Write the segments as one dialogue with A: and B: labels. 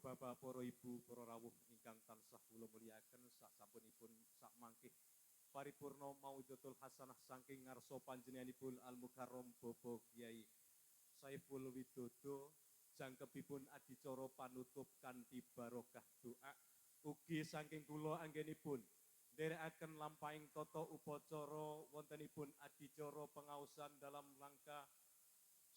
A: bapak, para ibu, para rawuh ingkang tansah kula mulyakaken sak sampunipun sak mangkih paripurna mauidatul hasanah saking ngarsa panjenenganipun Al Mukarram Bapak Kyai Saiful Widodo jangkepipun adicara panutup kanthi barokah doa ugi saking kula anggenipun nderekaken lampahing tata upacara wontenipun adicara pengaosan dalam rangka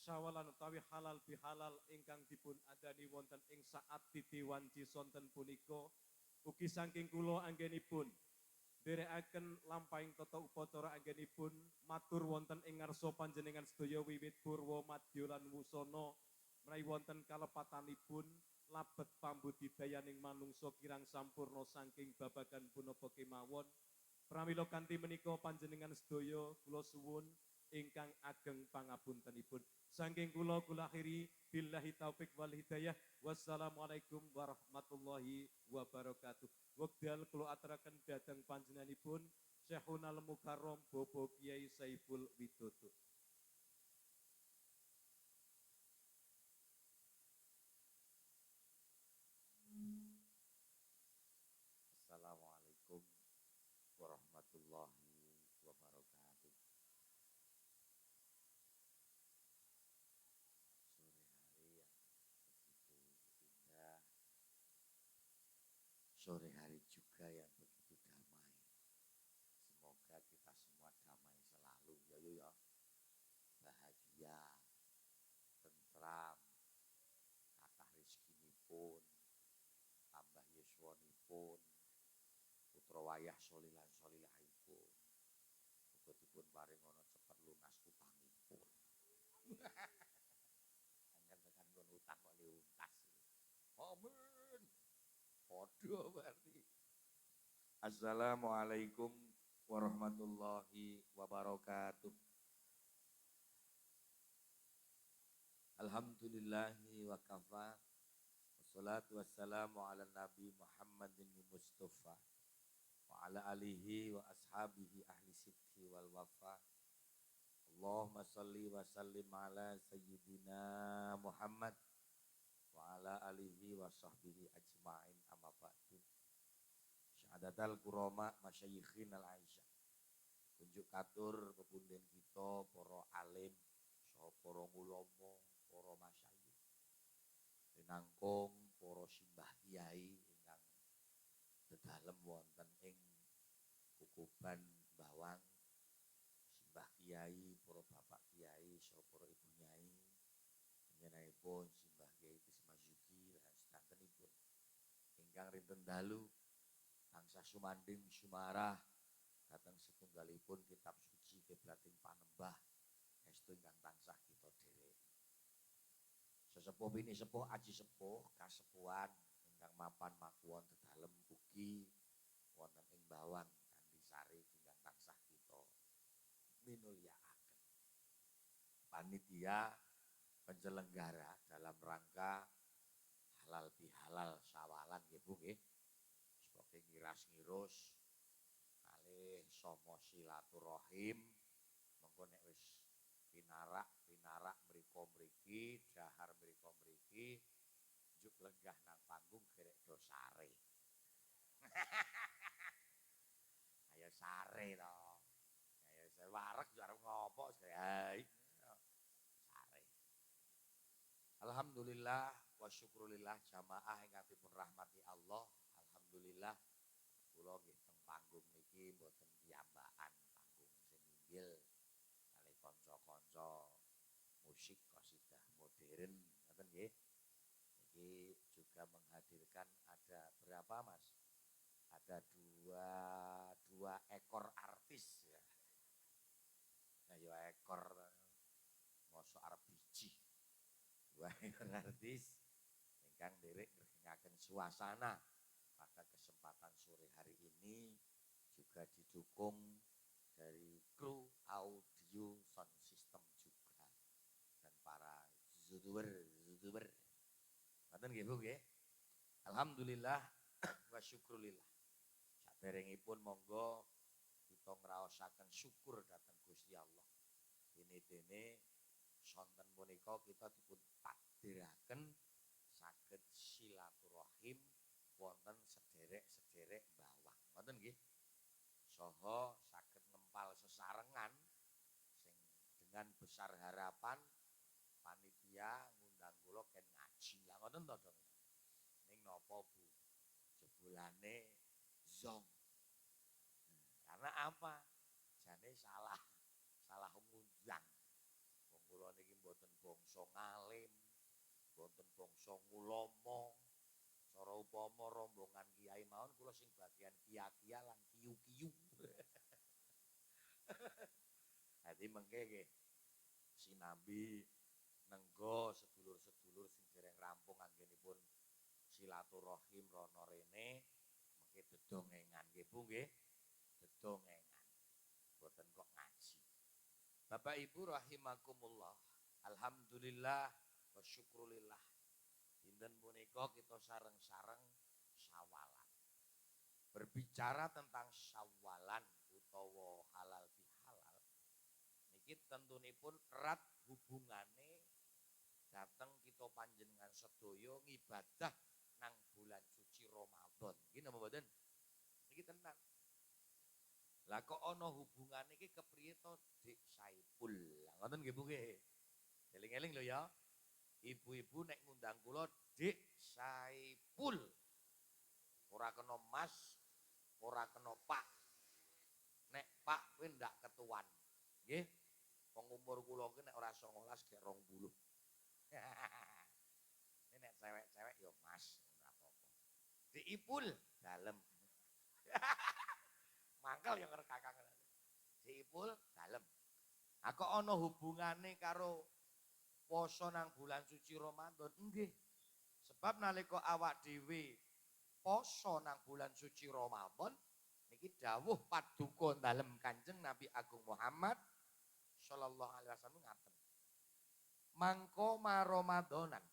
A: syawalan utawi halal bihalal ingkang dipun adani wonten ing saat titi wanci sonten punika ugi saking kula anggenipun nderekaken lampahing tata upacara anggenipun matur wonten ing ngarsa panjenengan sedaya wiwit purwa madya lan wusana menawi wonten kalepatanipun labet pambudidayaning manungsa kirang sampurna saking babagan punapa kemawon pramila kanthi menika panjenengan sedaya kula suwun ingkang ageng pangapuntenipun. Saking kula akhiri billahi taufik wal hidayah. Wassalamualaikum warahmatullahi wabarakatuh. Wekdal kula aturaken dhateng panjenenganipun Syekhul Mukarram Bapak Kyai Saiful Widodo.
B: Assalamualaikum warahmatullahi wabarakatuh. Sore hari yang begitu indah, sore hari juga yang begitu damai. Semoga kita semua damai selalu, ya, bahagia, tentram, kathah rezekinipun, tambah yuswanipun, putra wayah solilan solilahipun, uga dipun paringono cepet lunas utangipun. Anggen tekan kon utang kok liuntas. Amin. Padha berarti. Assalamualaikum warahmatullahi wabarakatuh. Alhamdulillahi wa kafa. Wassalatu wassalamu ala Nabi Muhammadin Mustafa wa ala alihi wa ashabihi ahli sidqi wal wafa. Allahumma salli wa sallim ala sayyidina Muhammad wa ala alihi wa sahbihi ajma'in amma ba'du. Syahadatal kurama masyayikhin al-aisyah. Kunjuk katur pepunden kita para alim, saha para ulama, para masyayikh. Pinangkung para simbah kiai ingkang dedalem wonten ing Kukuban Bawang, simbah kiai, para bapak kiai, saha para ibu nyai, panjenenganipun simbah Kiai Tismazuki lan sedantenipun ingkang rinten dalu tansah sumanding sumarah dhateng setunggalipun kitab suci kiblating panembah estu ingkang tansah kita dhereki. Sesepuh bini sepuh aji sepuh kasepuhan ingkang mapan makuwon dedalem ugi wonten ing Bawang Kandi Sari ingkang tansah kita minulyakaken. Panitia penyelenggara dalam rangka halal bihalal sawalan nggih Bu nggih. Sebagai ngiras-ngirus kalih sama silaturahim mengko nek wis pinarak mriko mriki dahar mriko mriki njuk lenggah nang panggung gerek do sare. Ayo sare to. Ayo wareg yo arep ngopo sare. Alhamdulillah wa syukrulillah jamaah ingkang dipun rahmati Allah. Alhamdulillah kula nggih teng panggung niki mboten piyambakan panggung sing inggil kalih kanca-kanca musik qasidah modern ngoten nggih. Niki juga menghadirkan ada berapa Mas? Ada dua ekor artis ya. Nah, ya ekor mosok arep biji. Dua ekor artis ingkang nderek ngregengaken suasana pada kesempatan sore hari ini juga didukung dari kru audio sound system juga dan para youtuber. Ngoten nggih Bu nggih. Alhamdulillah wa syukrulillah. Saderengipun monggo kita ngraosaken syukur dhateng Gusti Allah. Dene sonten punika kita dipun takdiraken saged silaturahim wonten sederek-sederek bawang. Ngoten nggih. Saha saged nempal sesarengan sing dengan besar harapan panitia ngundang kula ken ngaji. Lah ngoten to, Dong. Ning napa Bu? Jebulane zong. Karena apa? Jane salah ngundang. Wong kula niki mboten bangsa ngalim, mboten bangsa ngulama. Cara upama rombongan kiai mawon kula sing bagian kia-kia lan kiyu-kiyu. Dadi mengke nggih sinambi nenggo sedulur-sedulur sing dereng rampung anggenipun silaturahim rono rene mengke dedongengan nggih Bu nggih. Dedongengan. Boten kok ngaji. Bapak Ibu rahimakumullah. Alhamdulillah wa syukrulillah. Dinten punika kita sareng-sareng syawalan. Berbicara tentang syawalan utawa halal bihalal niki tentunipun erat hubungane dateng kita panjenengan sedaya ngibadah nang bulan suci Ramadan. Nggih napa mboten? Niki tenan. Lah kok ana hubungane iki kepriye to Dik Saipul. Lah ngoten nggih Bu nggih. Eling-eling lho ya. Ibu-ibu nek ngundang kula Dik Saipul. Ora kena Mas, ora kena Pak. Nek Pak kuwi ndak ketuan. Nggih. Wong umur kula ki nek ora 19 gek 20. Ini nek cewek-cewek ya Mas, ora apa-apa. Dik Ipul dalem. Mangkel yang kakang. Diipul dalem. Kok ana hubungane karo poso nang bulan suci Ramadan? Nggih. Sebab nalika awak dhewe poso nang bulan suci Ramadan niki dawuh paduka dalem Kanjeng Nabi Agung Muhammad sallallahu alaihi wasallam ngaten. Mangko ma Ramadanan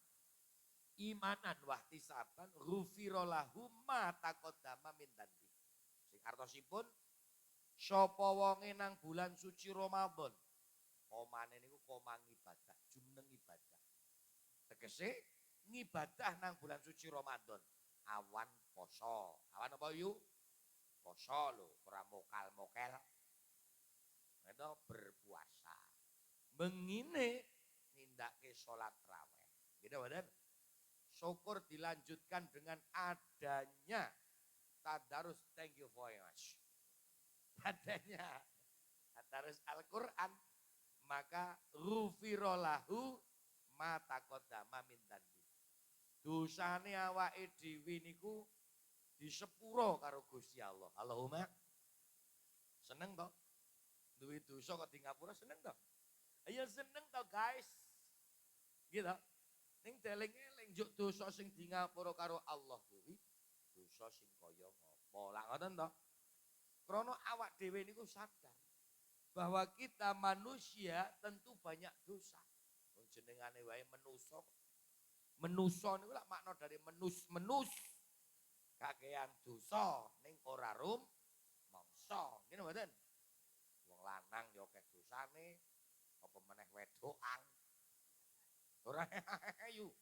B: imanan wahtisaban ghufira lahu ma taqaddama min dzambi. Sing artosipun sapa wonge nang bulan suci Ramadan, komane niku koma ngibadah, jumeneng ibadah. Tegese ngibadah nang bulan suci Ramadan, awan poso. Awan apa yu? Poso lho, ora mokal-mokel. Itu berpuasa. Mengine nindake salat raweh. Gitu badan. Syukur dilanjutkan dengan adanya tadarus, thank you very much. Adanya tadarus Al-Quran, maka ghufira lahu ma taqaddama min dzambi. Dosane awake dhewe niku disepuro karo Gusti Allah. Allahumma seneng to? Duwe dosa kok di ngapura seneng to? Ayo seneng to, guys. Gitu. Ning deleng-eling njuk dosa sing di ngapura karo Allah kuwi dosa sing kaya ngapa. Lah ngoten to? Krana awak dhewe niku sadar bahwa kita manusia tentu banyak dosa. Wong jenengane wae manusa. Manusa niku lak makna dari menus-menus. Kakean dosa ning ora rum mangsa. Ngene mboten? Wong lanang ya akeh dosane, apa meneh wedokan. Ora ayu.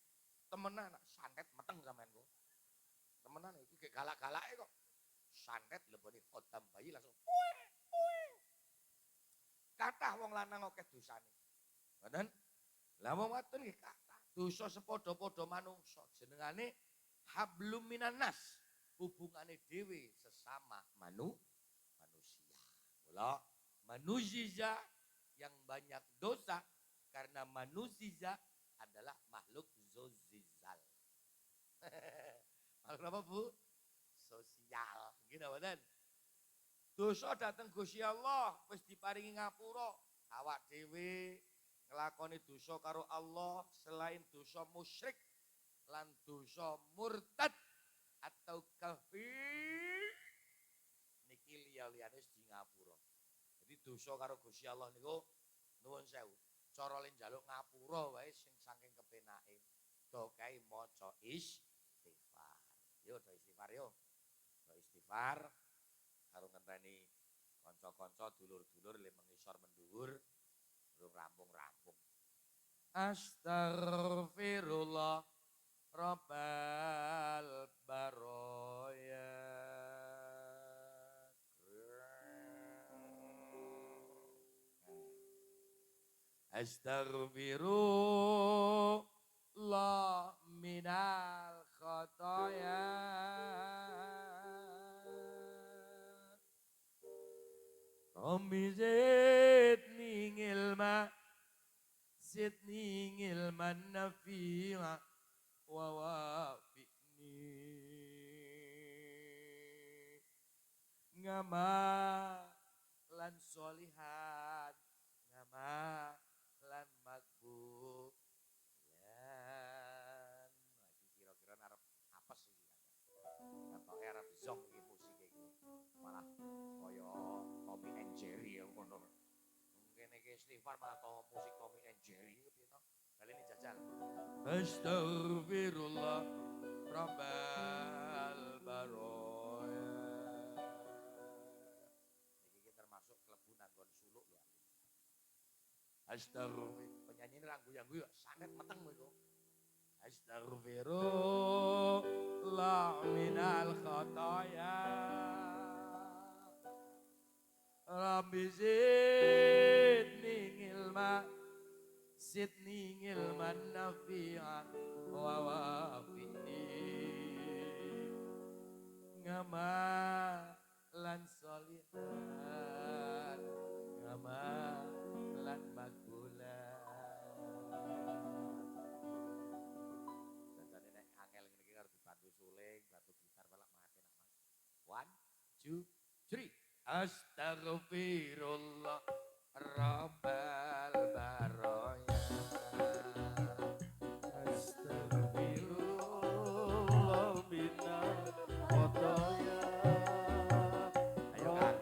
B: Temenan santet meteng sampean kok. Temenan iki gek galak-galake kok. Santet lebone khotam bayi langsung kathah wong lanang akeh dosane. Ngoten? Lah wong wadon nggih kathah. Dosa sepadha-padha manungsa jenengane hablum minan nas. Hubungane dhewe sesama manusia. Mula manusia yang banyak dosa karena manusia adalah makhluk zozizal. Makhluk apa Bu? Sosial. Gitu mboten? Dosa dateng Gusti Allah wis diparingi ngapura. Awak dhewe nglakoni dosa karo Allah selain dosa musyrik lan dosa murtad atau kafir niki liya-liyane wis di ngapura. Jadi dosa karo Gusti Allah niku nuwun sewu. Cara le njaluk ngapura wae sing saking kepenake. Do kae maca istighfar. Yo do istighfar yo. Do istighfar karo ngenteni kanca-kanca dulur-dulur le mengisor mendhuwur durung rampung-rampung. Astaghfirullah Rabbal baroya. Astaghfirullah minal khotoya. Rabbi zidni ilma, zidni ilman nafi'a wa wafi'ni ngamalan solihat, ngamalan makbulan. Lagi kira-kira arep apes iki kan. Katoke arep zong iki musik iki. Malah kaya Tommy and Jerry ya ngono. Mungkin iki istighfar malah tau musik Tommy and Jerry iki piye to? Kali ini jajal. Astaghfirullah Rabbal baroya. Iki termasuk klebu nanggon suluk lho. Astaghfirullah. Penyanyi ini ranggu-ranggu ya sangat meteng iku. Astaghfirullah minal khotoya. Rabbi zidni ilma, zidni ilman nafi'a wa wafi'ni ngamalan solihat, ngamalan makbulan. Jajane nek angel ngene iki karo dibantu suling, bantu gitar balak mati nak Mas. 1 2 3. Astaghfirullah Rabbal baroya. Astaghfirullah minal khotoya. Ayo Kak.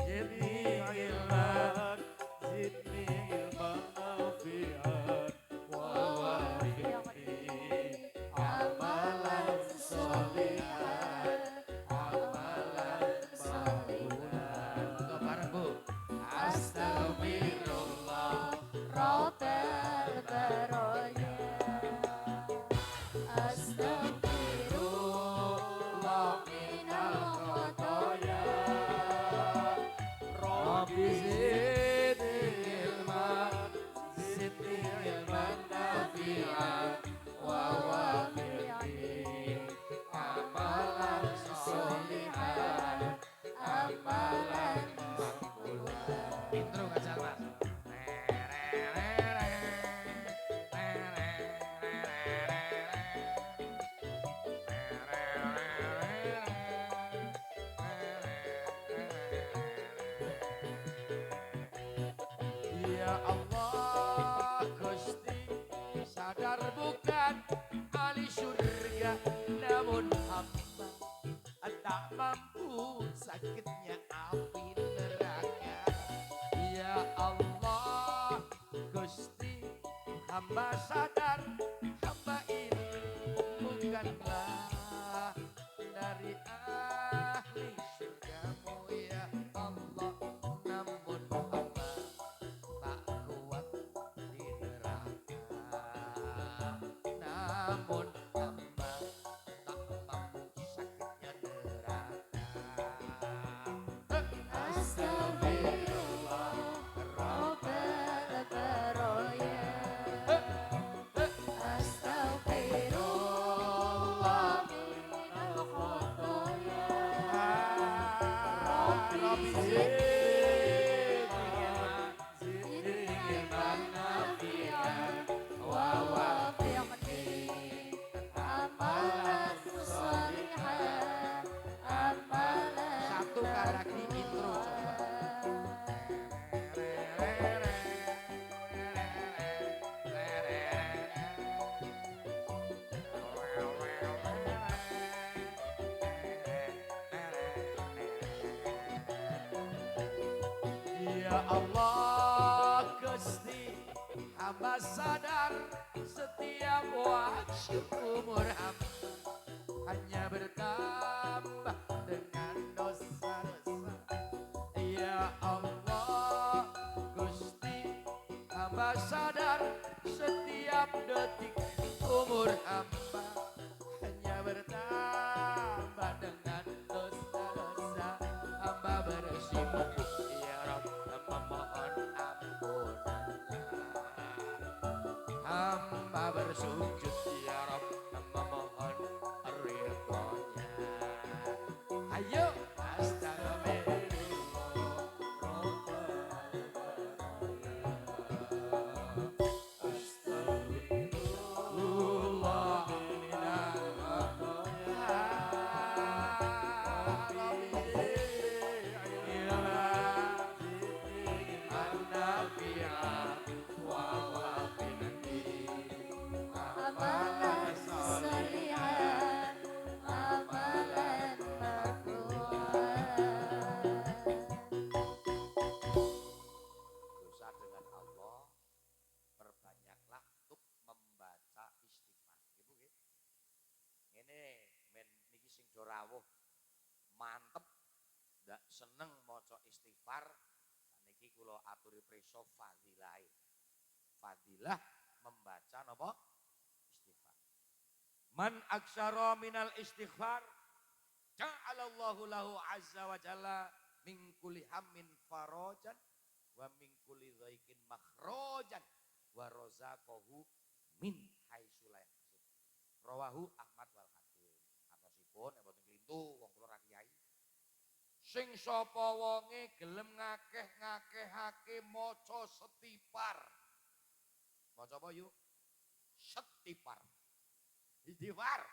B: Zidni ilman, zidni ilman nafi'an wa wafi'ni amalan sholihan, amalan makbulan. Untuk bareng Bu. Astaghfirullah
C: Rabbal baroya. Astaghfirullah minal khotoya.
B: Rabbi zidni ilman, zidni ilman nafi'an wa wafi'ni amalan sholihan, amalan makbulan. Intro kacang Mas. Ya Allah Gusti, sadar bukan ahli surga, namun hamba tak mampu sakitnya api neraka. Ya Allah Gusti, hamba sadar hamba ini bukanlah dari ahli surgamu ya Allah, namun hamba tak kuat di neraka, namun hamba tak mampu sakitnya neraka.
C: Astaghfirullah Rabbal baroya. Astaghfirullah minal khotoya.
B: Rabbi zidni ilman nafi'an wa wafi'ni
C: Amalan sholihan, amalan
B: Satu kali intro coba. Ya Allah Gusti, hamba sadar setiap waktu umur hamba hanya bertambah dengan dosa-dosa. Ya Allah Gusti, hamba sadar setiap detik umur hamba bertambah dengan dosa-dosa. Hamba bersimpuh ya Rabb, hamba mohon ampunannya. Hamba bersujud ya Rabb, hamba mohon ridhonya. Ayo
C: amalan solihan, amalan makruhan.
B: dosa dengan Allah, perbanyaklah untuk membaca istighfar. Ibu nggih. Ngene men niki sing do rawuh mantep ndak seneng maca istighfar. Niki kula aturi preso fadilah. Fadilah membaca napa? Istighfar. Man aksyara minal istighfar ja'alallahu lahu azza wa jalla min kulli hammin farajan wa min kulli dhaikin makhrajan wa razaqahu min haitsu la yahtasib. Rawahu Ahmad wal Hakim. Atosipun nek boten klintu wong kula ra kiai. Sing sapa wonge gelem ngakeh-ngakehake maca setipar. Maca apa yuk? Setipar. Istighfar.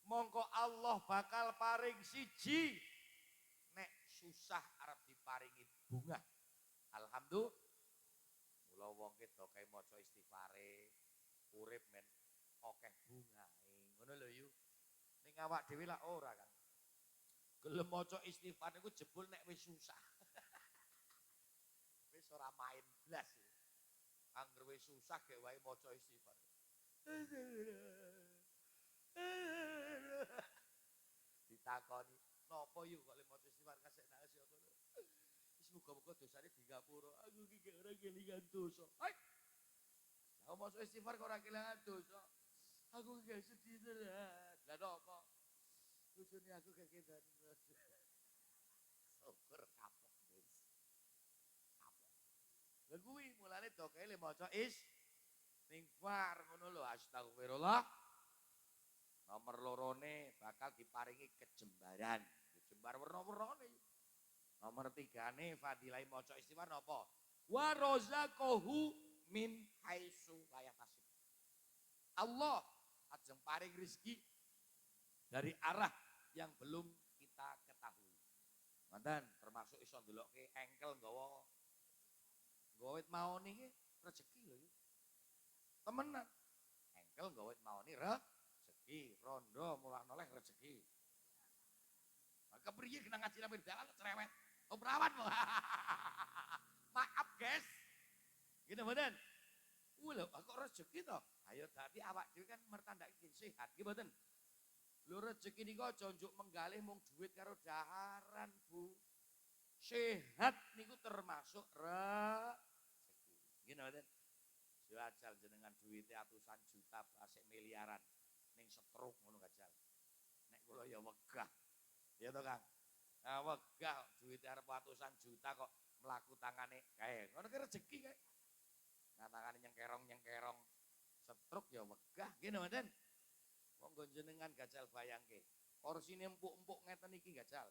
B: Mongko Allah bakal paring siji nek susah arep diparingi bunga. Alhamdulillah. Mula wong kedo kae maca istighfare urip men akeh bungae. Ngono lho yu. Ning awak dhewe lak ora kan. Gelem maca istighfar niku jebul nek wis susah. Wis ora main blas. Angger wis susah gek wae maca istighfar. Ditakoni, "Napa yuk kok le maca istighfar kasek nak asih apa?" Wis muga-muga dosane digapura. Aku iki gak ora kelingan dosa. Hai. Lah maca istighfar kok ora kelingan dosa. Aku gak sedih tenan. Lah napa? Bojone aku gak kedan. Syukur kapok wis. Kapok. Lah kuwi mulane doke le maca istighfar ngono lho, astagfirullah. Nomor lorone bakal diparingi kejembaran. Kejembar werna-wernane. Nomor 3 fadilah maca istighfar napa? Wa razaqahu min haitsu la yahtasib. Allah ajeng paring rezeki dari arah yang belum kita ketahui. Ngoten termasuk iso ndelokke engkel nggawa wit maoni iki rezeki lho. Temenan. Engkel nggawa wit maoni rezeki, rondo mulah noleh rezeki. Maka priye kena ngaji nang dalan cerewet. Oh perawan mo. Maaf guys. Gitu mboten? Lho kok rezeki to? Ayo tapi awak dhewe kan mertandake sehat, nggih mboten? Lho rezeki niku aja njuk menggalih mung duit karo daharan, Bu. Sehat niku termasuk rezeki. Nggih mboten? Jajal jenengan duwite atusan juta asik miliaran ning setruk ngono gajal. Nek kula ya wegah. Ya to, Kang? Nah, wegah duwite arep atusan juta kok mlaku tangane kae. Ngono ki rezeki kae. Nah, tangane nyengkerong-nyengkerong setruk ya wegah. Nggih mboten? Monggo jenengan gajal bayangke. Porsine empuk-empuk ngeten iki gajal.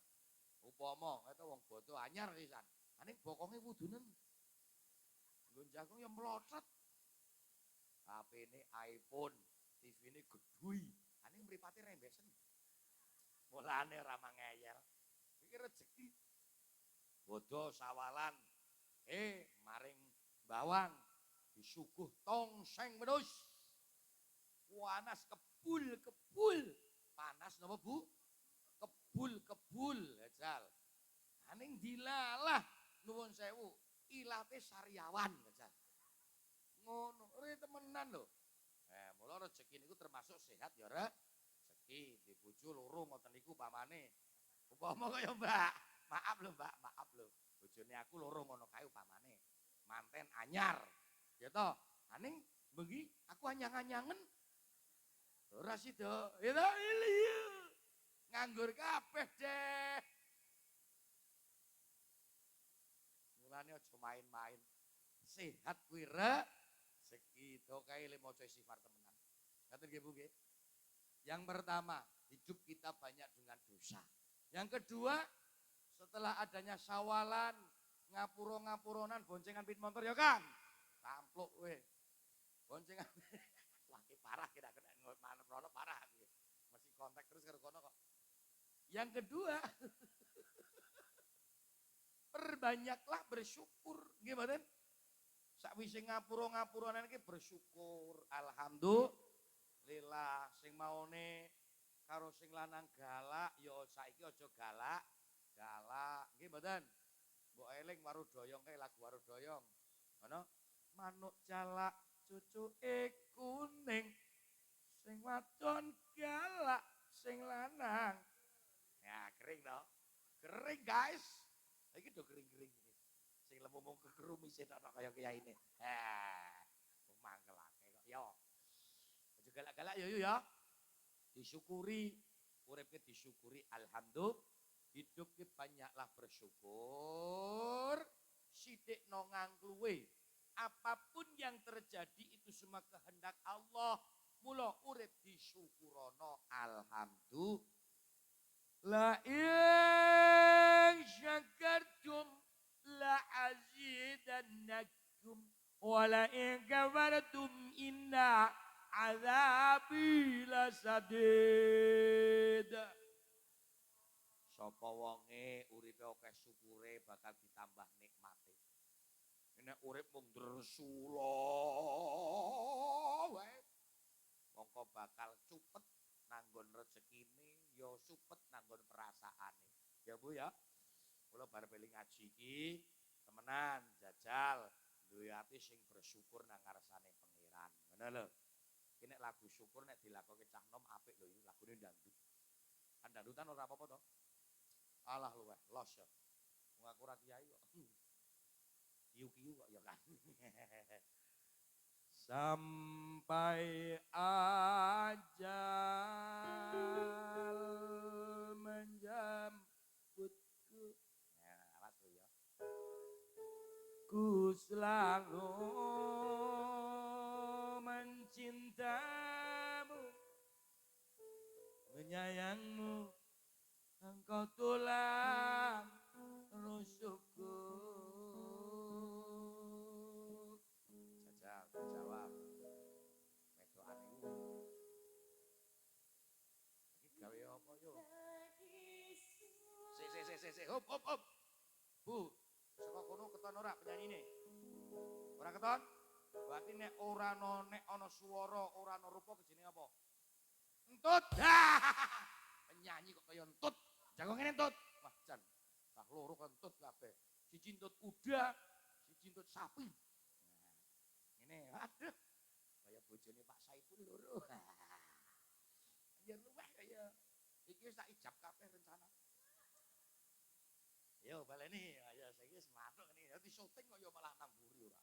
B: Upama eta wong bodo anyar pisan. Aning bokonge wudunen. Nggo jagung ya mlotret. HP-ne iPhone, TV-ne gedhui. Aning mripate rembesen. Mulane ora mangeyel. Iki rezeki. Bodo sawalan. Maring bawang disuguh tongseng wedhus. Panas kebul. Panas napa, Bu? Kebul, gajal. Aning dilalah nuwun sewu, ilate sariawan, gajal. Ngono, ora temenan lho. Mula rezeki niku termasuk sehat ya rezeki. Di bojo loro ngoten niku pamane. Upama kaya Mbak. Maaf lho, Mbak, maaf lho. Bojone aku loro ngono kae upamane. Manten anyar. Ya toh, aning bengi aku anyang-anyangen. Ora sida, ya ta iya. Nganggur kabeh deh. Mulane aja main-main. Sehat kuwi rezeki. Dokae le maca istighfar temenan. Ngaten nggih Bu nggih. Yang pertama, hidup kita banyak dengan dosa. Yang kedua, setelah adanya sawalan, ngapuro-ngapuronan, boncengan pit motor ya kan? Tampluk weh. Boncengan. Wah, parah kira kena mana parah. Masih kontak terus karo kono kok. Yang kedua, perbanyaklah bersyukur. Gimana? Sakwise ngapuro-ngapuronan iki bersyukur. Alhamdulillah sing maune karo sing lanang galak ya saiki aja galak. Nggih mboten? Mbok eling Warudoyong kae lagu Warudoyong. Ngono? Manuk jalak cucuke kuning. Sing wadon galak, sing lanang. Ya kering toh. Kering guys. Iki do kering-kering iki. Sing lemumung kekerumise tok kaya kiyaine. Mangkelake kok ya. Aja galak-galak yo ya. Disyukuri, uripke disyukuri alhamdulillah. Hidup ki banyaklah bersyukur. Sithik no ngangkluwe. Apapun yang terjadi itu semua kehendak Allah. Mula urip disyukurono alhamdulillah. La in syakartum la azidannakum wa la in kafartum inna azabi lasadid. Sapa wonge uripe akeh syukure bakal ditambah nikmate. Nek urip mung Rasulullah wae mongko bakal cupet nanggon rezekine ya supet nanggon perasaane. Ya Bu ya. Kula bar beli ngaji iki temenan jajal duwe ati sing bersyukur nang ngarsane pangeran. Ngono lho. Iki nek lagu syukur nek dilakoke cah nom apik lho iki lagune dangdut. Kan dangdutan ora apa-apa to. Alah luweh los ya. Wong aku ora kiai kok. Kiyu-kiyu kok ya kan. Sampai ajal menjemputku. Nah, awas tuh ya. Ku selalu mencintamu, menyayangmu, engkau tulang rusukku. Jawab. Medokan iku. Iki gawe apa yo? Sik. Hop. Bu, saka kono keton ora penyanyine? Ora keton? Berarti nek ora ana swara, ora ana rupa jenenge apa? Entut. Penyanyi kok kaya entut. Jago ngene entut. Wah, jan. Tah loro kan entut kabeh. Siji entut kuda, siji entut sapi. Ngene, aduh. Kaya bojone Pak Saipul loro. Ya luweh kaya iki tak ijab kabeh rencana. Yo baleni, ya saiki wis matuk nih. Dadi syuting kok yo malah nang mburi ora.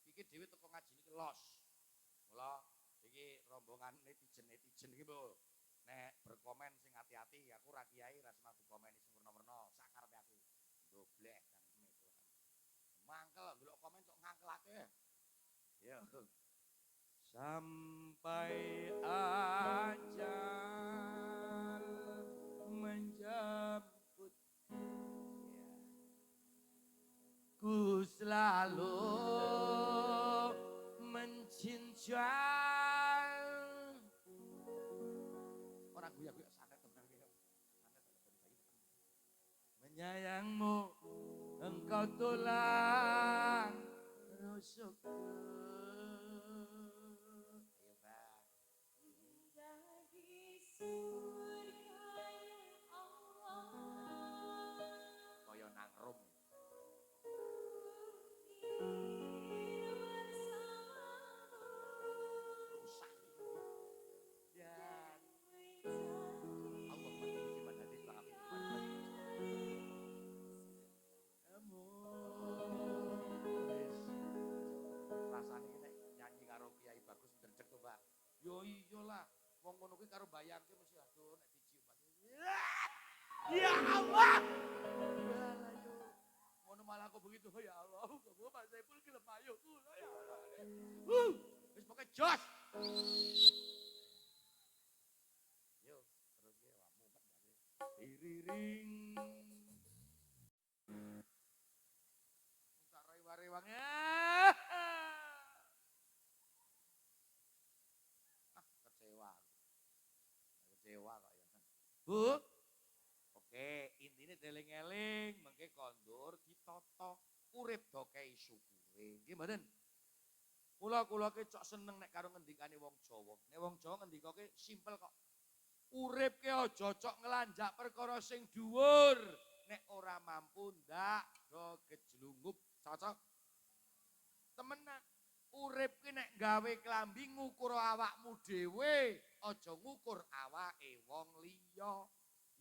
B: Iki dhewe teko ngaji niki los. Mula iki rombongan netizen iki lho. Nek berkomen sing hati-hati, aku ra kiai ra semadu komen sing werna-werna, sak karepe aku. Doblek nang metu. Mangkel ndelok komen kok ngangkelake. Ya. Sampai ajal menjemput. Ku selalu mencintai. Orang guyak-guyak santet tenan iki. Menyayangmu, engkau tulang rusukku. Ayo, Mbak.
C: Indah di surga Allah.
B: Kaya nang rum. Rusak. Dan Allah menjadi manhadi kami. Rasane nek nyanyi karo Kiai Bagus ndredeg to, Mbak. Yo iyalah. Wong ngono kuwi karo bayangke mesti aduh nek dicium. Ya Allah. Ya Allah yo. Ngono malah kok begitu ya Allah. Kamu Pak Saiful ki lepayo kula ya Allah. Wis pokoke jos. Yo, terus ya wamu Pak. Iriring. Tak rewa-rewangnya. Kecewa. Kecewa kok ya. Bu. Oke, intine deling-eling mengke kondur ditata urip do kei syukure. Nggih mboten? Kula ki cok seneng nek karo ngendikane wong Jawa. Nek wong Jawa ngendikake simpel kok. Urip ki aja cok nglanjak perkara sing dhuwur. Nek ora mampu ndak do gejlungup. Cocok? Temenan. Urip ki nek gawe klambi ngukur awakmu dhewe, aja ngukur awake wong liya.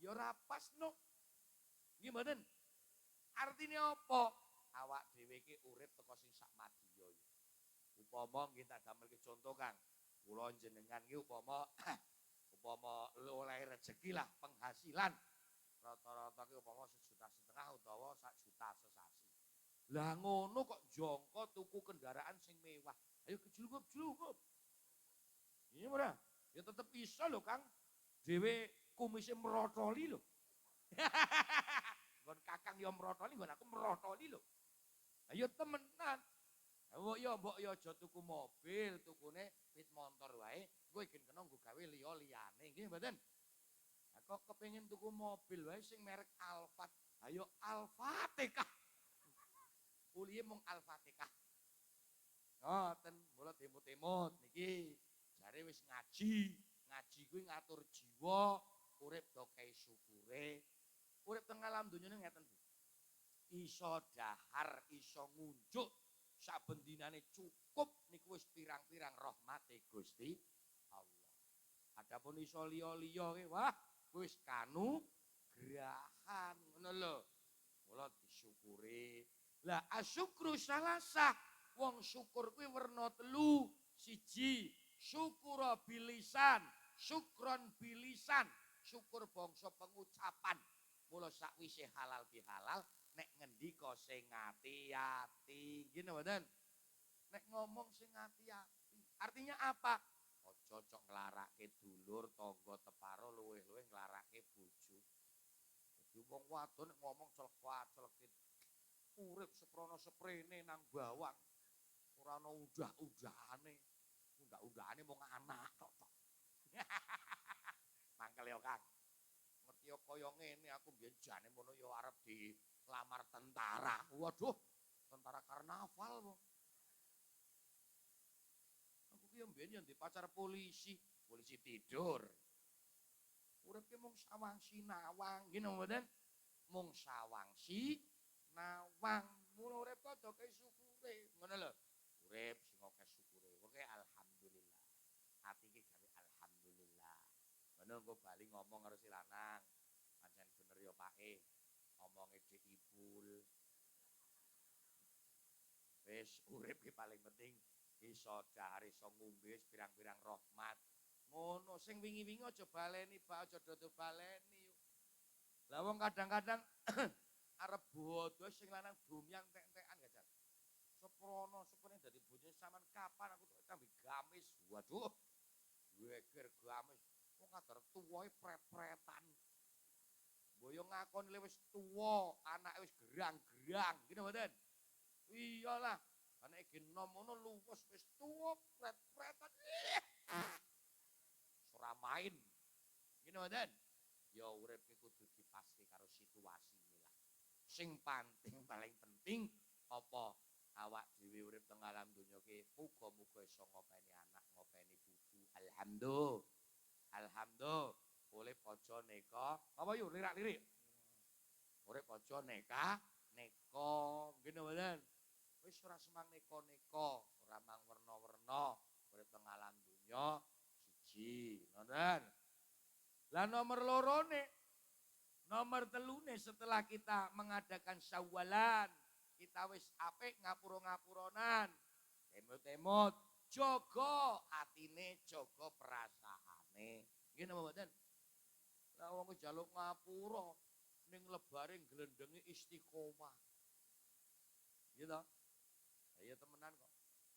B: Ya ora pas no. Nggih mboten? Artine apa? Awak dhewe ki urip teko sing sak madya. Upama nggih tak damelke contoh Kang. Kula jenengan ki upama oleh rezeki lah penghasilan. Rata-rata ki upama 1,5 juta utawa 1 juta sesasi. Lah ngono kok jongko tuku kendaraan sing mewah. Ayo kejlungup-jlungup. Iya ora? Ya tetep iso lho Kang. Dhewe kumise merotoli lho. Nggon Kakang ya merotoli, nggon aku merotoli lho. Ayo temenan. Mbok yo aja tuku mobil, tukune pit motor wae, kowe gen kena nggo gawe liya-liyane, nggih mboten? Lah kok kepengin tuku mobil wae sing merek Alphard. Ayo Alphatekah. Kuliah mung Alphatekah. Ngoten, mula temut-temut niki jare wis ngaji. Ngaji kuwi ngatur jiwa, urip do kei syukure. Urip teng alam dunyane ngeten, Bu. Iso dahar, iso ngunjuk, saben dinane cukup niku wis pirang-pirang rahmate Gusti Allah. Adapun iso liya-liya ki wah wis kanugrahan ngono lho. Mula disyukuri. Lah asyukru salasah. Wong syukur kuwi werna telu. Siji, syukura bilisan, syukron bilisan, syukur bangsa pengucapan. Mula sakwise halal bihalal nek ngendika sing ati-ati. Nggih mboten? Nek ngomong sing ati-ati. Artinya apa? Aja cok nglarake dulur, tangga teparo luwih-luwih nglarake bojo. Dadi wong wadon nek ngomong celek-celek urip seprono seprene nang bawang. Ora ana udah-udahane. Udah-udahane mung anak tok. Mangkel ya Kang. Ngerti ya kaya ngene aku mbiyen jane mono ya arep dilamar tentara. Waduh, tentara karnaval kok. Aku ki mbiyen ya ndek pacar polisi tidur. Urip ki mung sawangsi nawang, nggih mboten? Mung sawangsi nawang. Mula urip kok do kei syukure, ngono lho. Urip sing akeh syukure. Oke alhamdulillah. Ati ki gawe alhamdulillah. Ngono engko bali ngomong karo si lanang. Pancen bener ya pake. Omonge dhek ibul. Wis urip ki paling penting iso dahar iso ngombe pirang-pirang rahmat. Ngono sing wingi-wingi aja baleni, Pak, aja dodo baleni. Lah wong kadang-kadang arep bodo sing lanang domyang tek-tekan gajah. Seprono sepene dadi bojone sampean kapan aku tambah gamis. Waduh. Geger gamis. Wong kadar tuwae pret-pretan. Boyo ngakon wis tuwa, anake wis gerang-gerang, ngene mboten? Iyalah, anake genom ngono luwes wis tuwa pret-pretan. Ora main. Ngene mboten? Ya urip ki kudu dipaske karo situasine lah. Sing penting paling penting apa? Awak dhewe urip teng alam donya ki muga-muga iso ngopeni anak, ngopeni putu. Alhamdulillah. Alhamdulillah. Urip aja neka. Apa yo lirak-lirik? Urip aja neka. Ngene mboten? Wis ora semang neka-neka, ora mang werna-werna. Urip teng alam donya siji, ngoten. Lah nomor lorone, nomor telune setelah kita mengadakan syawalan, kita wis apik ngapura-ngapuronan. Temut-temut, jaga atine, jaga perasaan. Nih, nggih napa mboten? Lah wong jaluk ngapura ning lebare glendenge istiqomah. Gitu. Ayo temenan kok.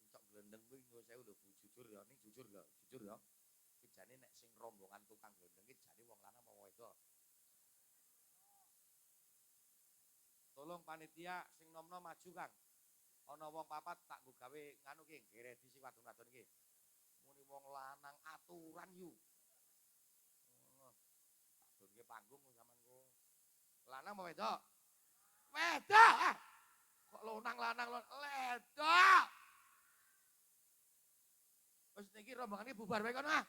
B: Encok glendeng kuwi nyuwun sewu lho Bu, jujur ya, ning jujur lho, jujur ya. Iki jane nek sing rombongan tukang glendeng iki jane wong lanang apa wedok? Tolong panitia sing nom-nom maju, Kang. Ana wong papat tak nggo gawe nganu ki, ngeredi si wadon-wadon ki. Muni wong lanang aturan yu. Oh, tak donke panggung sampean ku. Lanang apa wedok? Wedok. Ah! Kok lanang wedok. Wis niki rombongan iki bubar wae kono ah.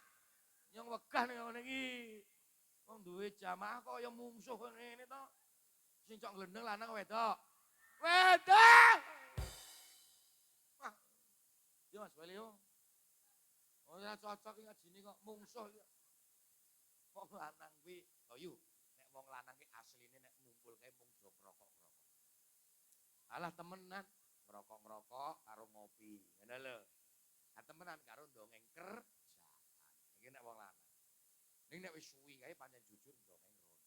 B: Nyong wegah ning ngene iki. Wong duwe jamaah kok ya mungsuh ngene to. Sing cok glendeng lanang wedok. Wedok. Wah. Yo Mas Wali yo. Ora cocok iki ngajine kok mungsuh iki. Wong lanang kuwi, oh yu, nek wong lanang ki asline nek ngumpul kae mung do ngrokok-ngrokok. Alah temenan, ngrokok-ngrokok karo ngopi, ngene lho. Lah temenan karo ndongeng kerjaan. Iki nek wong lanang. Ning nek wis suwi kae pancen jujur ndongeng rondi.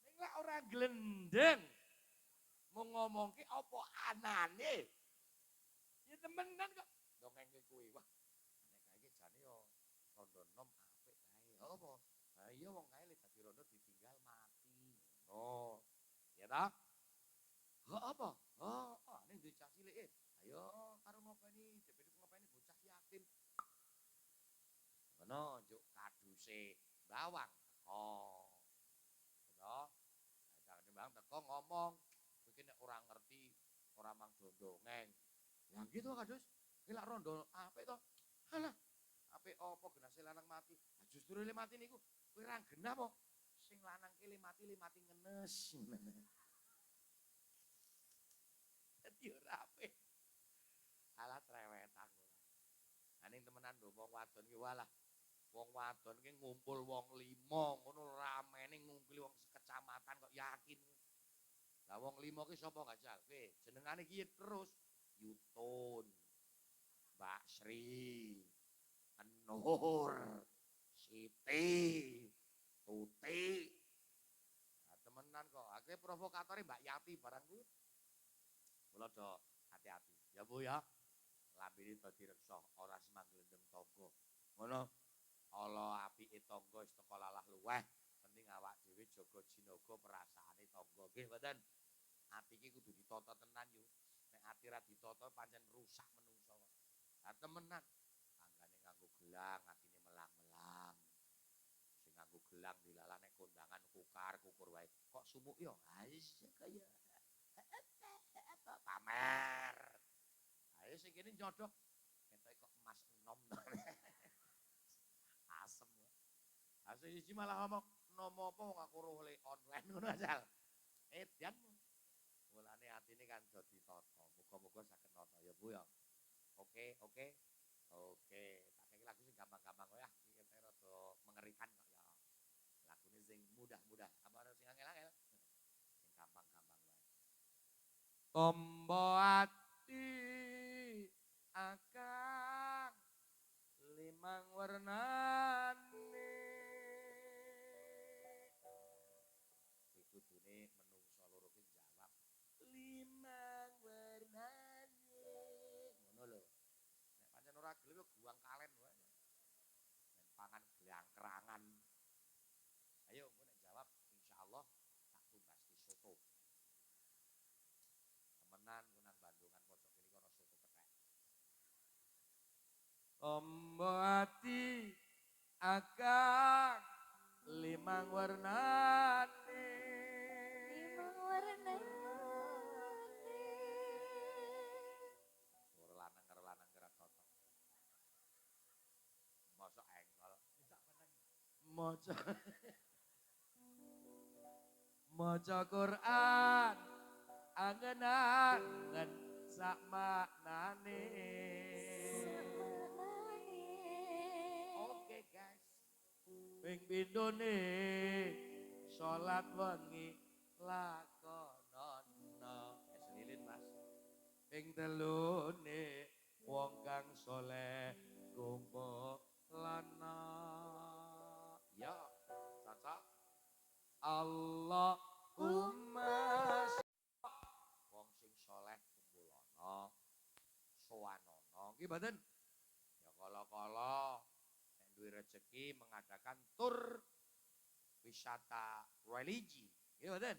B: Ning lek ora glendeng, mau ngomongke apa anane? Ya temenan kok ndongeng kuwi. Wah, nek kae jane yo rondo nom apik kae. Apa? Ha iya wong kae lek dadi rondo ditinggal mati. Ngono. Ya ta? Heeh apa? Oh, ning duwe cah cilike. Ayo karo ngopeni, dipene ngopeni bocah yatim. Ngono, njuk kaduse bawang. Oh. Ngono. Nah, bawang teko ngomong, iki nek ora ngerti, ora mang dondongeng. Ya gitu kadus. Ki lak rondo apik to. Halah. Apik apa genase lanang mati? Lah justru le mati niku kowe ra genah apa? Sing lanang ki le mati ngenes. Dadi ora apik. Alah trewetan. Aning temenan lho wong wadon ki walah. Wong wadon ki ngumpul wong 5 ngono ramene ngumpuli wong sekecamatan kok yakin. Lah wong 5 ki sapa gajal? Kowe jenengane ki terus Yutun, Mbak Sri, Nur, Siti, Tuti. Nah, temenan kok. Aku provokatore Mbak Yati barang ku. Kula do hati-hati. Ya Bu ya. Lambene dadi reksa ora semang glendeng tangga. Ngono. Ala apike tangga wis teko lalah luweh. Penting awak dhewe jaga jinaga perasaane tangga. Nggih mboten? Ati iki kudu ditata tenan yo. Nek ati ra ditata pancen rusak menungso. Lah temenan. Tanggane nganggo gelang, atine melang-melang. Sing nganggo gelang dilalah nek kondangan kukur wae. Kok sumuk yo? Ha kaya pamer. Ayo sing kene nyodok. Ketoke kok emas enom. Asem. Asem siji malah ngomong, "Nomo apa wong aku oleh online ngono asal." Edan. Mulane atine kan do ditata. Muga-muga saged nata ya Bu ya. Oke, oke. Oke, tak kei lagu sing gampang-gampang wae ah. Iki rada mengerikan kok ya. Lagune sing mudah-mudah. Apa ada sing angel-angel? Sing gampang-gampang wae. Tombo ati akang limang warnane. Iki kudune menungso loro ki jawab limang warnane. Ngono lho. Nek pancen ora gelem guang kalen wae. Men pangan glangkrangan. Ayo engko nek jawab insyaallah tak tumbaski soto. Temenan ku nang Bandungan pojok kene kono soto kethek. Tombo ati akang limang warnane.
C: Limang warnane.
B: Suara lanang karo lanang kira cocok. Mosok engkol. Maca maca Quran angen-angen sak maknane. Oke guys. Ping pindhone salat wengi lakonono. Lilin Mas. Ping telune wong kang saleh kumpul lana. Ya, Caca. Allahumma wong sing soleh kumpulono sowanono nggih mboten ya kala-kala nek duwe rezeki mengadakan tur wisata religi nggih mboten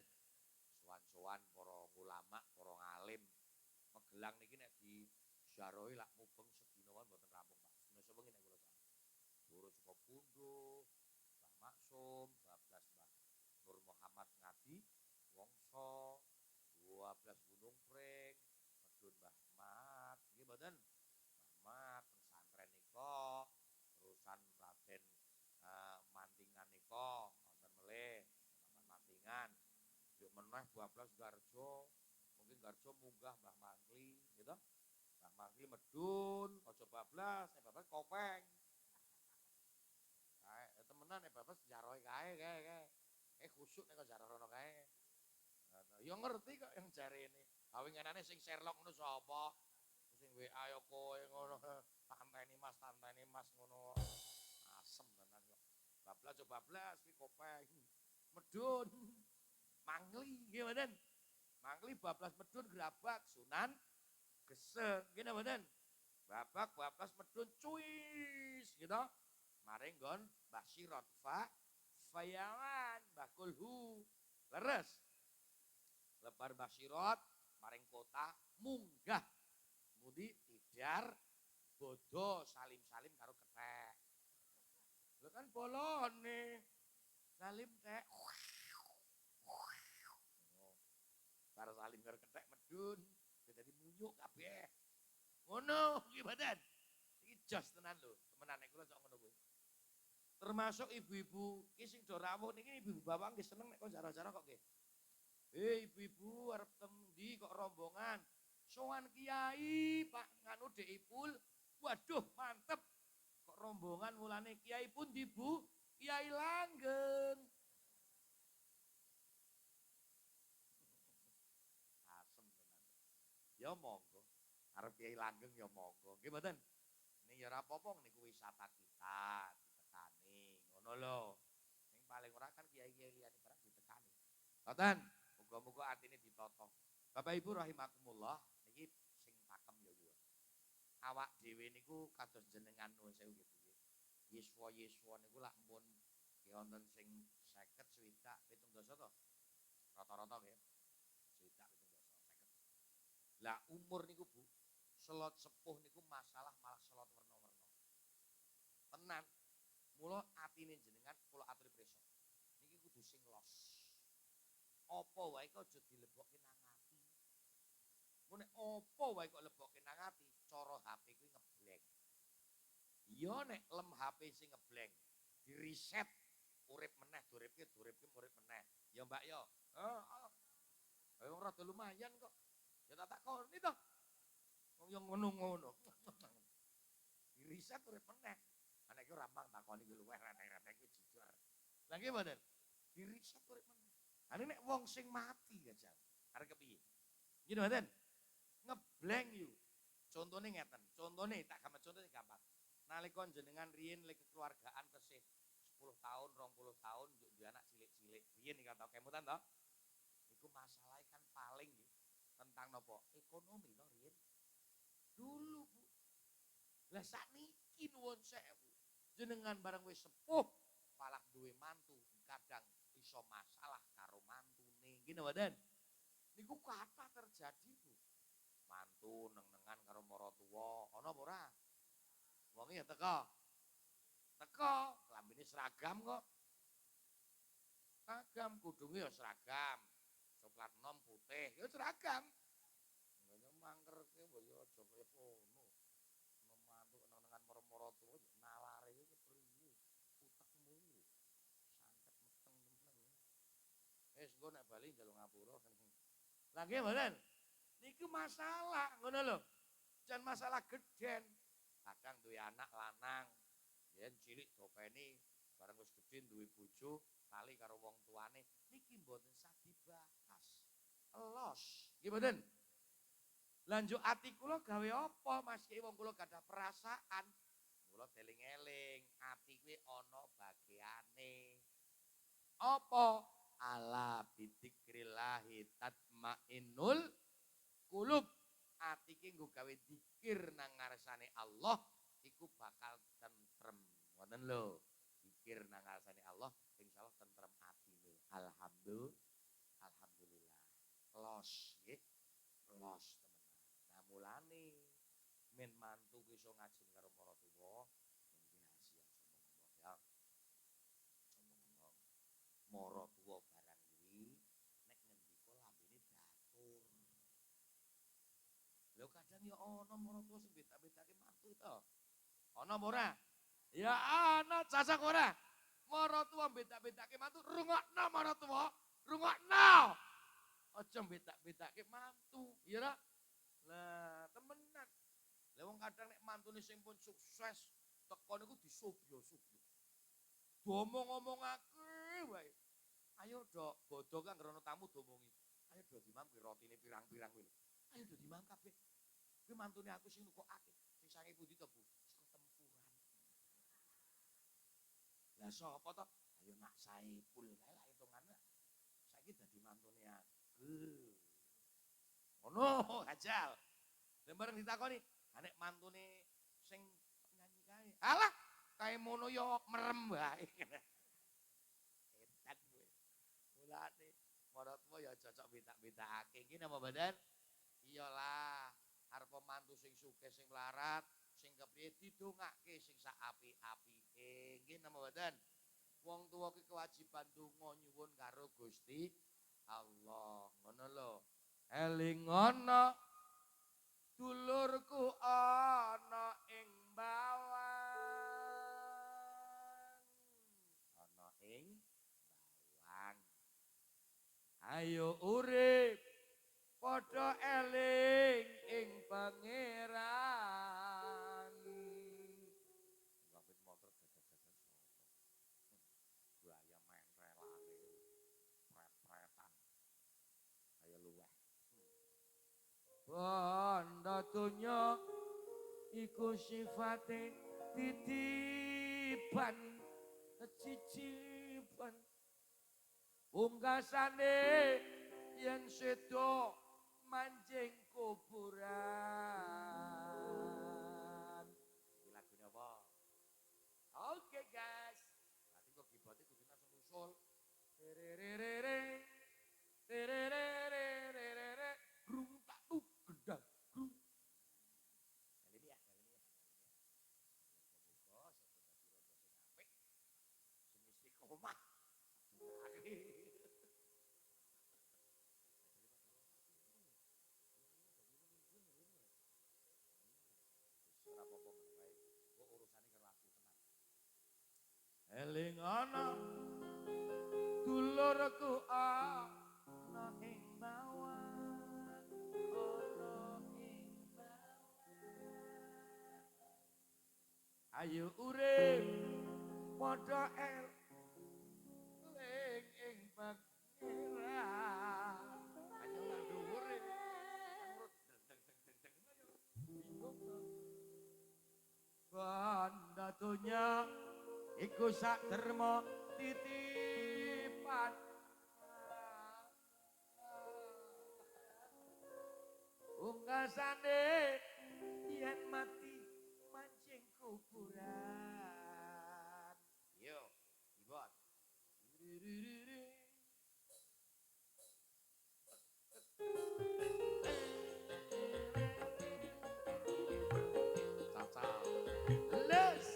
B: sowan-sowan para ulama para ngalim Magelang niki nek di ziarahi lak mubeng sedina wae mboten rampung Pak sedina sewengi nek kula sak Guru Suko Pundo Mbah Maksum 12 Mbah Nur Muhammad Ngadi Wongso 12 Gunung Pring Medun Mbah Mat nggih mboten Mbah Mat pesantren nika terusan Raden Mantingan nika wonten melih Bapak Mantingan yuk meneh 12 Garjo mungkin Garjo munggah Mbah Mangli gitu Mbah Mangli medun aja bablas bablas kopeng kae temenan bablas jaroe kae khusyuk nek jarah rono kae. Ya ngerti kok yang jarene. Awinganane sing Sherlock ngono sapa? Sing WA ya kowe ngono. Tanteni Mas ngono. Asem tenan kok. Bablas coba bablas ki kopeng. Medun. Mangli nggih mboten? Mangli bablas medun grabak Sunan Geseng nggih mboten? Bablas medun cuis gitu. Mari nggon Mbah Sirot Fayawan Mbah Kulhu leres lebar Mbah Sirot maring kota munggah mudi tidar bodo salim-salim karo kethek lho kan bolone salim kek karo salim karo kethek medun dadi munyuk kabeh ngono iki mboten iki jos tenan lho temenan nek kula sok ngono kuwi termasuk ibu-ibu ki sing do rawuh niki ibu-ibu bawang nggih seneng nek kok jarah-jarah kok nggih. Ibu-ibu arep temdi kok rombongan. Sowan kiai Pak nganu Dekipul. Waduh mantep. Kok rombongan mulane kiai pun dibu, Kiai Langgeng. Asem tenan. Ya monggo. Arep Kiai Langgeng ya monggo. Nggih mboten? Ning ya ora apa-apa niku wisata kita. Ngono lho. Ning paling ora kan kiai-kiai liyane barang ditekani. Ngoten, muga-muga atine ditata. Bapak Ibu rahimakumullah, niki sing pakem ya kuwi. Awak dhewe niku kados jenengan nuwun sewu nggih. Yiswa-yiswa niku lak mun nggih wonten sing 50, 60, 70 to. Rata-rata nggih. 60, 70, 50. Lah umur niku Bu, selot sepuh niku masalah malah selot werna-werna. Tenan. Mula atine jenengan kula aturi prisa. Niki kudu sing los. Apa wae kok aja dilebokke nang ati. Mun nek apa wae kok lebokke nang ati, cara HP kuwi ngebleng. Ya nek lem HP sing ngebleng, di reset urip meneh, uripke urip meneh. Ya Mbak ya. Heeh. Wong rada lumayan kok. Ya tak takoni to. Wong yo ngono-ngono. Di reset urip meneh. Anak iki ora mang takoni iki luweh reteng-reteng iki jujur. Lah nggih mboten? Diriset urip meneh. Ane nek wong sing mati gajah. Arep kepiye? Nggih mboten? Ngebleng yu. Contone ngeten. Contone tak gampang contone gampang. Nalika jenengan riyin lek kekeluargaan tesih 10 tahun, 20 tahun njuk duwe anak cilik-cilik. Riyin iki kata kemutan to. Iku masalahe kan paling nggih tentang napa? Ekonomi to riyin. Dulu Bu. Lah sakniki nuwun sewu. Jenengan barang wis sepuh malah duwe mantu kadang iso masalah karo mantune nggih mboten niku kathah terjadi Bu mantu neng-nengan karo maratuwa ana apa ora wonge ya teko lambene seragam kok seragam kudunge ya seragam coklat enom putih ya seragam ngono mangkerke mbok ya aja kaya ngono memantu neng-nengan maratuwa nalare engko nek bali njaluk ngapura. Lah nggih mboten. Niku masalah ngono lho. Jan masalah gedhen. Kadang duwe anak lanang, yen cilik dopeni bareng wis gedhe duwe bojo, kali karo wong tuane, niki mboten sah dibahas. Elos. Nggih mboten? Lah njuk ati kula gawe apa Mas Ki wong kula gadah perasaan. kula deling-eling, ati kuwi ana bagiane. Apa? Ala bidzikrillahi tatmainnul qulub. Ati ki nggo gawe zikir nang ngarsane Allah iku bakal tentrem. Ngoten lho. Zikir nang ngarsane Allah insyaallah tentrem atine. Alhamdulillah. Los nggih. Los temenan. Nah mulane men mantu ku iso ngaji karo para tuwa mungkin rahasia ngomong-ngomong ya. Mara tuwa barang kuwi nek ngendika lambene datur. Lho kadang ya ana mara tuwa sing beda-bedake mantu to. Ana apa ora? Ya ana casak ora. Mara tuwa beda-bedake mantu, rungokno mara tuwa, rungokno. Aja beda-bedake mantu, ya ora? Lah temenan. Lah wong kadang nek mantune sing pun sukses teko niku disobyo-sobyo. Domong-omongake wae. Ayo dok, bodo kan ngrono tamu domongi. Ayo dok dimang kuwi rotine pirang-pirang kuwi. Ayo dok dimang kabeh. Kuwi mantune aku sing nukokake. Sing sange pundi to, Bu? Saka tempuran. Lah sapa to? Ayo nak Saipul kae lah hitungane. Saiki dadi mantune aku. Ngono, ajal. Lembareng ditakoni, nek mantune sing nyanyi kae. Alah, kae mono yo merem wae. Edan kowe. Mulane marotmu ya cocok beda-bedake. Iki napa badan? Iyalah, arep mantu sing sugih sing mlarat, sing kepriye didongake sing sak apik-apike. Nggih napa badan? Wong tuwa ki kewajiban donga nyuwun karo Gusti Allah. Ngono lho. Eling ana dulurku ana ing bawang. Ana ing bawang. Ayo urip padha eling ing pangeran. Ngapit motor gagal-gagal sapa? Buaya mentrelane. Pret-pretan. Ayo luweh. Banda donya iku sifate titipan cicipan pungkasane yen sedo manjing kuburan. Iki lagune apa? Oke guys. Berarti kok kibote kudu langsung usul. Tererere tererere grung tak gedang grung. Kali ini ya. Semoga satu dadi rodo sing apik. Sing istiqomah. Ora apa-apa ngono wae. Kok urusane karo aku tenang. Eling ana dulurku ana ing bawah. Ayo urip padha eling ing pangeran. Ayo nang dhuwure. Bingung to. Banda donya iku sak derma titipan. Ungkasane yen mati mancing kuburan. Yo, ibot. Caca. Les.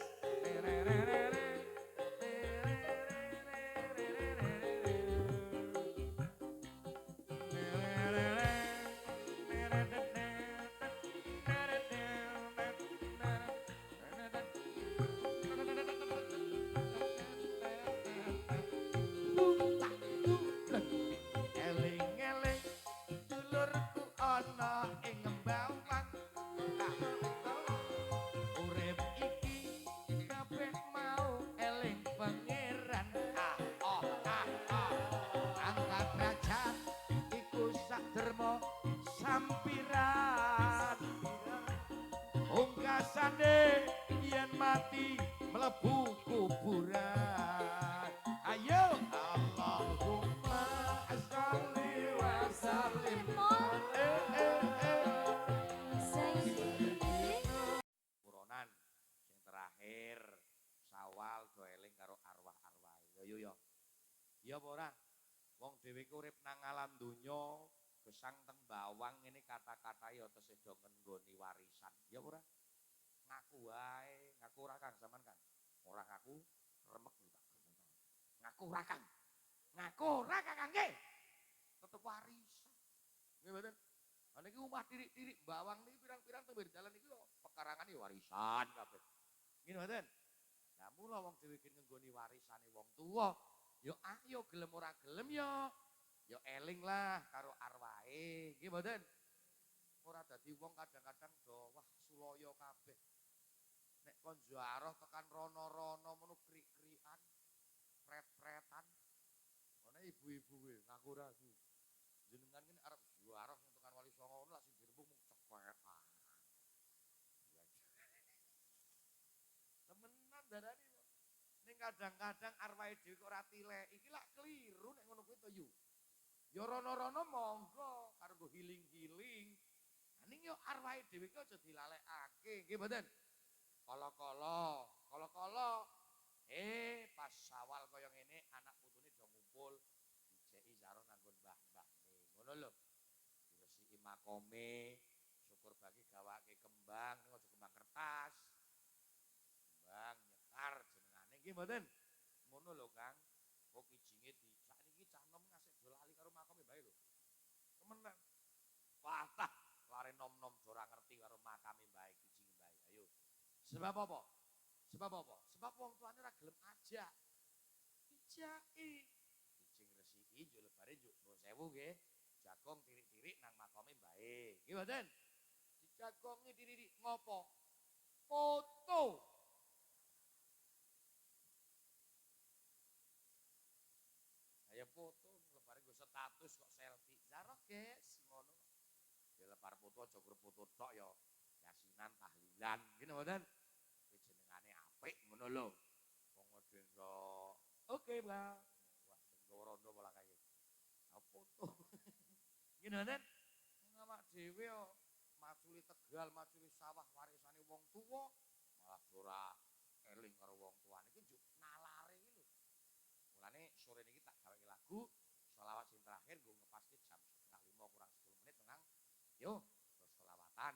B: Ya apa ora? Wong dhewe ku urip nang alam donya, gesang teng bawang ngene kata-kata ya tesih do nggoni warisan. Ya apa ora? Ngaku wae, ngaku ora Kang sampean Kang. Ora ngaku remek lho tak gremeng. Ngaku ora Kang. Ngaku ora Kakang nggih. Tetep warisan. Nggih mboten? Lah niki omah tirik-tirik bawang niki pirang-pirang tembir dalan niki yo pekarangan ya warisan kabeh. Nggih mboten? Lah mula wong dhewe iki nggoni warisane wong tuwa, yo ayo gelem ora gelem yo eling lah karo arwahe. Nggih mboten? Ora dadi wong kadang-kadang do wah sulaya kabeh. Nek kon ziarah tekan rono-rono mono krik-krikan, pret-pretan. Ana ibu-ibu kuwi ngaku ora su. Jenengan kene arep ziarah sing tekan Wali Songo ngono lak sing dirembug mung cepetan. Temenan darane kok. Ning kadang-kadang arwahe dhewe kok ora tilek. Iki lak keliru nek ngono kuwi to yu. Ya rono-rono monggo karo go healing-healing. Ning yo arwahe dhewe ki aja dilalekake, nggih mboten? Kala-kala pas Syawal kaya ngene anak putune do ngumpul dijeki ziarah nanggon mbah-mbahne. Ngono lho. Diresiki makome, syukur bagi gawake kembang, ning aja kembang kertas. Kembang nyekar jenengane nggih mboten? Ngono lho Kang. Kok kijinge di sakniki cah nom ngasih do lali karo makome bae lho. Temenan. Patah lare nom-nom ora ngerti karo makame bae kijing bae. Ayo. Sebab apa? Sebab apa? Sebab wong tuane ora gelem ajak. Dijaki. Kijing resiki njuk lebare njuk nuwun sewu nggih. Jagong tirik-tirik nang makame bae. Nggih mboten? Dijagongi tirik ngopo? Foto. Ayo foto lebare nggo status kok selfie. Zarah, Guys, ngono. Ya lebar foto aja grup foto tok ya. Yasinan tahlilan, ngene mboten? Kuwi jenengane apik ngono lho. Wong ngedengko. Oke, Bang. Wah, nggawa rondo pola kae. Foto. Ngene mboten? Awak dhewe yo maculi Tegal, maculi sawah warisane wong tuwa, malah ora eling karo wong tuane iki njuk nalare iki lho. Mulane sore niki tak gaweke lagu selawat sing terakhir nggo ngepaske jam 4:30 kurang 10 menit tenang. Yo, terus selawatan.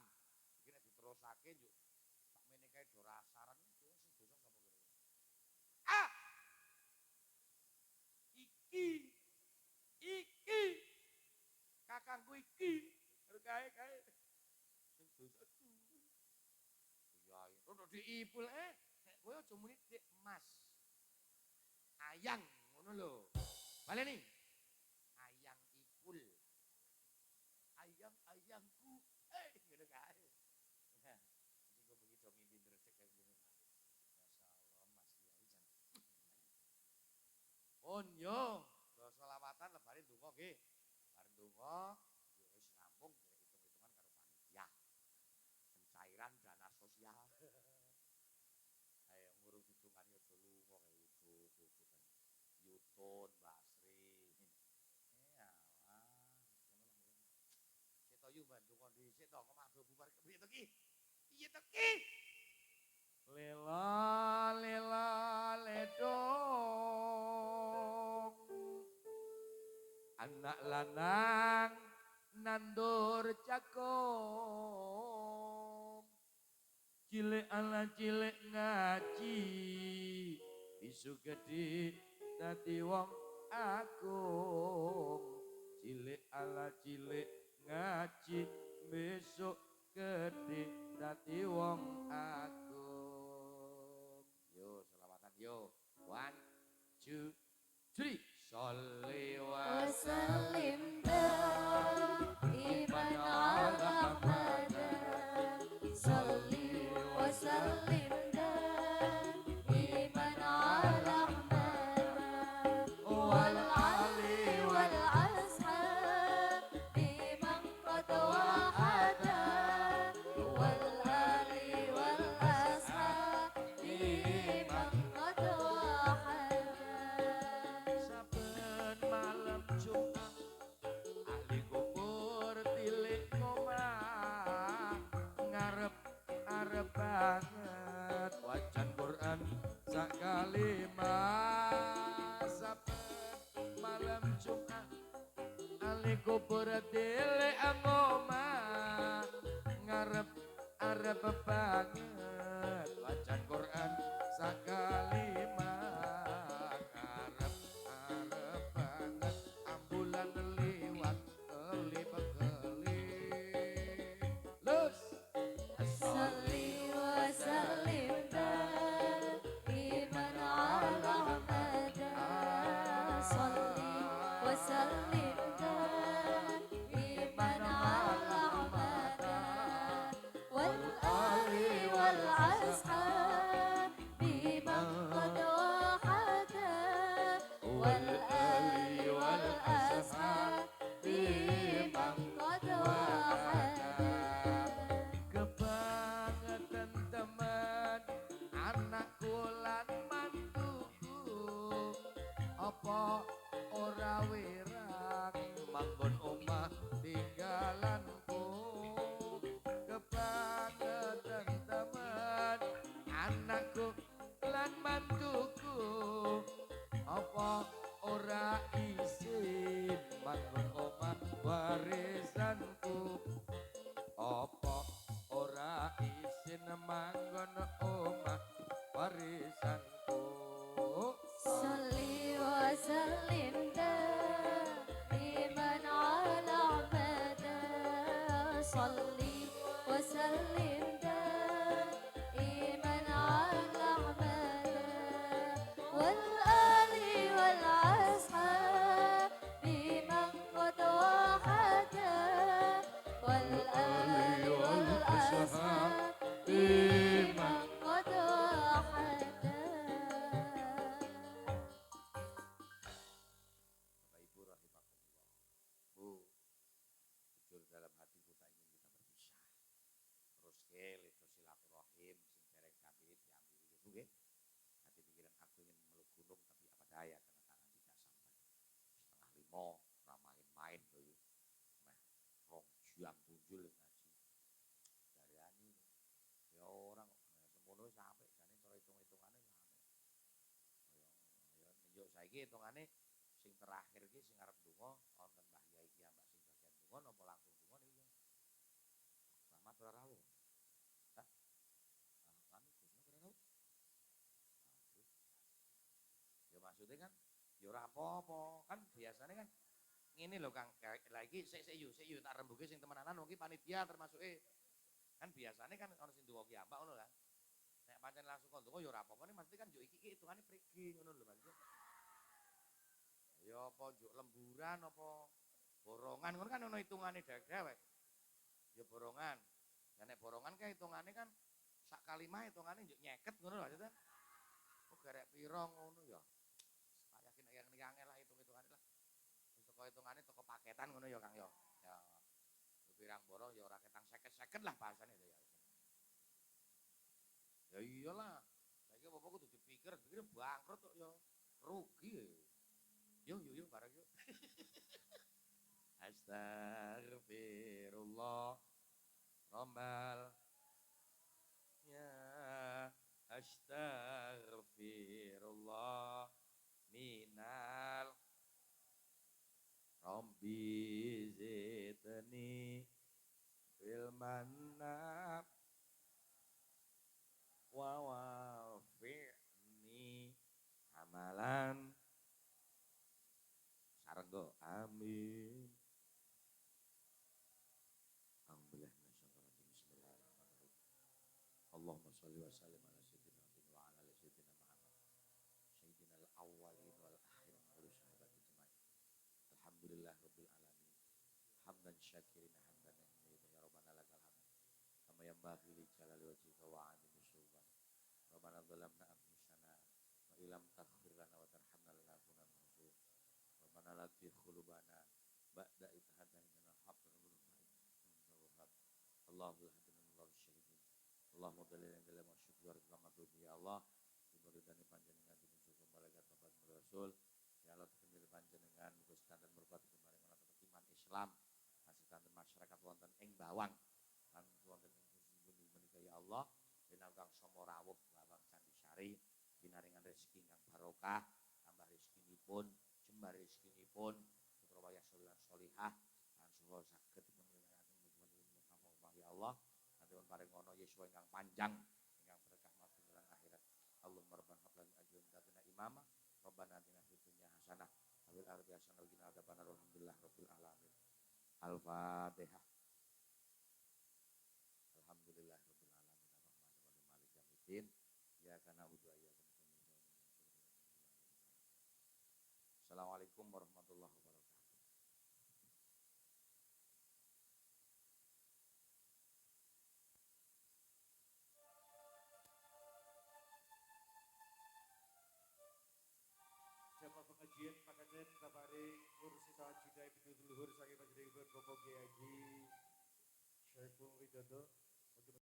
B: Iki nek diterusake njuk sakmene kae do rasaran sing dosa sapa kira-kira. Ah! Iki kakangku iki karo kae sing dosa ku. Kiai, rono diipul nek kowe aja muni Dik Mas. Ayang ngono lho. Baleni. Ayang ikul. Ayang-ayangku. Ngono kae. Nah, sing kok bengi do ngimpi resik kaya ngene. Masyaallah Mas Kiai jan. On yo, do selawatan lebare ndonga nggih. Bar ndonga ya wis rampung hitung-hitungan karo panitia. Pencairan dana sosial. Ayo ngurus hitungan yo aja lunga kae Yutun, Basri. Alah, ngono lah. Sik to yu bandungan dhisik to kok mabuk bubar kepriye to ki? Piye to ki? Lela lela ledong. Anak lanang nandur cakong. Cilik ala cilik ngaji. Isu gede dadi wong agung. Cilik ala cilik ngaji. Besok gede dadi wong agung. Yo selawatan yo. 1, 2, 3. Sholli wa
C: وسلم دائما على مدى صلي وسلم دائما على أحمد والعلي والأصحاب بمن قد وحدا والآل والأصحاب بمن قد وحدا
B: saben malam Jumat ahli kubur tilik ngomah ngarep arep banget bubur dele ngoma ngarep arep banget wacan Quran sakali ngarep arep banget ambulan liwat keli bekeli lus
C: صلي وسلم دائما على أحمد صلي وسلم دائما على أحمد والآل والأصحاب بمن قد وحد والآل والأصحاب بمن قد وحد
B: kebangetan teman anakku lan mantuku apa ora wirang manggon omah tinggalanku kebangetan teman anakku lan mantuku apa ora isin manggon omah warisanku apa ora isin manggon omah warisanku
C: صلي وسلم دائما على أحمد صلي وسلم دائما على أحمد والآل والأصحاب بمن قد وحد والآل والأصحاب بمن قد وحد
B: Bapak Ibu rahimakumullah. Bu, jujur dalam hatiku tak ingin kita berpisah. Terus ke ledo silaturahim sing dereng sabit diambil iki Bu nggih. Hati pikiran aku ingin memeluk gunung tapi apa daya karena tangan tidak sampai. Setengah lima ora main-main to yo. Meh rong jam punjul ngaji. Dariani ya orang kok semono sampai jane cara hitung-hitungane sampai. Ya saiki hitungane sing terakhir ki sing arep donga wonten Mbah Yai ki Mbak sing bagian donga napa langsung donga niki. Selamat ora rawuh. Hah? Kan Gusno ora rawuh. Ya maksudnya kan ya ora apa-apa. Kan biasanya kan ngene lho Kang, lagi sik yuk tak rembuke sing temenanan mungkin panitia termasuk kan biasanya kan ono sing donga ki ambak ngono kan. Nek pancen langsung kon donga ya ora apa-apa mesti kan yo iki hitungane prigi ngono lho Mas. Ya apa njuk lemburan apa borongan ngono kan ono hitungane dewek. Ya borongan. Ya nek borongan kan hitungane kan sak kalimah hitungane njuk nyeket ngono lho maksudnya. Oh garek pira ngono ya. Tak yakin yang angel lah hitung-hitungane lah. Wis teko hitungane teko paketan ngono ya Kang ya. Ya. Pirang boro ya ora ketang 50-50 lah bahasane itu ya. Ya iyalah. Saiki apa kudu dipikir bangkrut kok ya rugi. Yuk bareng yuk. Astagfirullah. Rombal. Ya astagfirullah. Minal. Rombi zidni. Filmanab. Wawafi'ni. Amalan. Sarenggo amin. Alhamdulillah bismillahirrahmanirrahim. Allahumma shalli wa sallim ala sayyidina Muhammad wa ala ali sayyidina Muhammad. Sayyidina al-awwalin wal akhirin wa li sahabati ajmain. Alhamdulillah rabbil alamin. Hamdan syakirin hamdan hamid ya rabbana lakal hamd. Kama yanbaghi li jalali wajhika wa 'azimi sultan. Rabbana dhalamna anfusana wa illam taghfir lana wa tarhamna lanakunanna minal Rabbana la tuzigh qulubana ba'da idh hadaytana wa hab lana min ladunka rahmatan Allahumma hadina minal syahidin Allahumma dalilna dalam syukur wa ridha ya Allah dimuridani panjenengan dimujuk malaikat tempat Rasul ya Allah dikendil panjenengan muga sedanten merpati kemaring ana iman Islam sedanten masyarakat wonten ing bawang lan wonten ing pundi menika ya Allah dinangkang sama rawuh bawang Candi Sari binaringan rezeki ingkang barokah tambah rezekinipun jembar rezekinipun putra wayah solihah kula saged ya Allah nanti paring ngono Yeswa ingkang panjang ingkang berkah matur akhirat Allahumma rabbana hab lana ajran dadana imama rabbana atina fid dunya hasanah wa fil akhirati hasanah wa qina adzabannar alhamdulillah rabbil alamin al-fatihah alhamdulillah rabbil alamin arrahmanir rahim maliki yaumiddin iyyaka na'budu wa iyyaka nasta'in Assalamualaikum warahmatullahi wabarakatuh.
D: Jamaah pengajian pakaten kaparing ngurusi tahun Cidai Bidul Luhur saking panjenenganipun Bapak Kiai Haji Syaiful Widodo